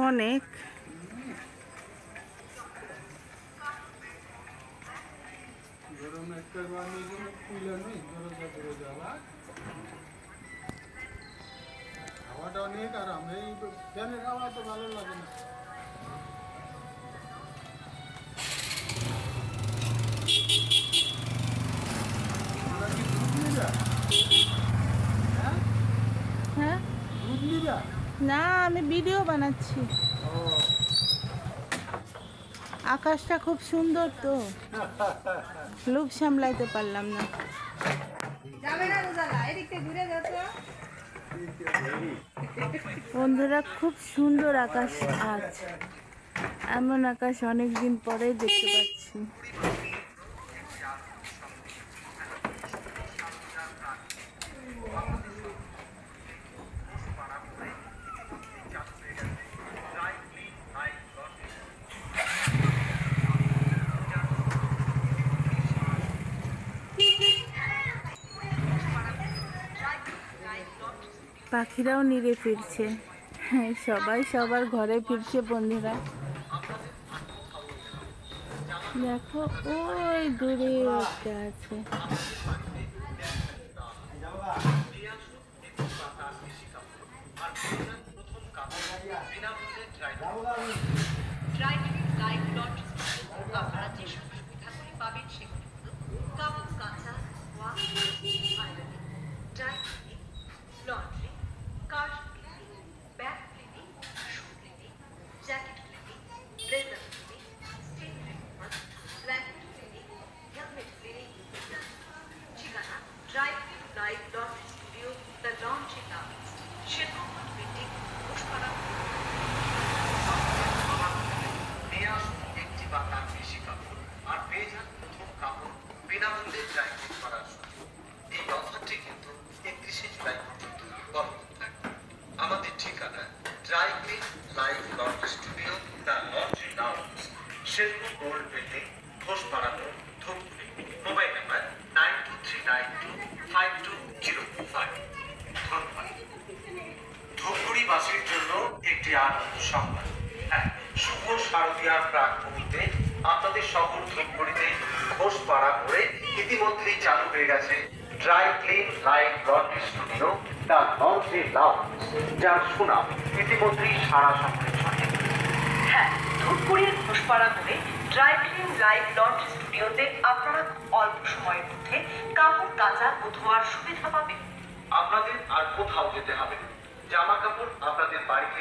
অনেক হাওয়াটা অনেক আরাম, এই ফ্যানের হাওয়া তো ভালো লাগে না। হ্যাঁ না, আমি ভিডিও বানাচ্ছি। আকাশটা খুব সুন্দর তো, লোভ সামলাইতে পারলাম না। বন্ধুরা, খুব সুন্দর আকাশ আজ, এমন আকাশ অনেকদিন পরেই দেখতে পাচ্ছি। পাখিরাও নিরে ফিরছে, সবাই সবার ঘরে ফিরছে। বন্ধুরা দেখো, ওই দূরে একটা আছে। আপনারা যেসব সুবিধাগুলি পাবেন সেগুলি হলো কাপড় কাচা, wash, ironing, dry cleaning, laundry, car cleaning, bag cleaning, shoe cleaning, jacket cleaning, blazer cleaning, stain remover, blanket cleaning, helmet cleaning ইত্যাদি। ঠিকানা dry clean live laundry studio, the laundry lounge, Sherpur building, Ghoshpara. আর পেয়ে যান প্রথম কাপড় বিনামূল্যে ড্রাই ক্লিন করার সুযোগ। এই অফারটি কিন্তু 31শে জুলাই পর্যন্ত বলবৎ থাকবে। আমাদের ঠিকানা dry clean live laundry studio, the laundry lounge, Sherpur gold building, Ghoshpara road, Dhupguri. Mobile number 9239252025। ধন্যবাদ। ধূপগুড়িবাসীর জন্য একটি আনন্দ সংবাদ। হ্যাঁ, শুভ শারদীয়ার প্রাক মুহূর্তে আপনাদের শহর ধূপগুড়িতে ঘোষপাড়া করে ইতিমধ্যেই চালু হয়ে গেছে dry clean live laundry studio, the laundry lounge, যার সুনাম ইতিমধ্যেই সারা শহরে ছড়িয়ে। হ্যাঁ, ধূপগুড়ির ঘোষপাড়া করে ড্রাই ক্লিন লাইভ লন্ড্রি স্টুডিওতে আপনারা অল্প সময়ের মধ্যে কাপড় কাচা ও ধোয়ার সুবিধা পাবেন। আপনাদের আর কোথাও যেতে হবে না, জামা কাপড় আপনাদের বাড়িতে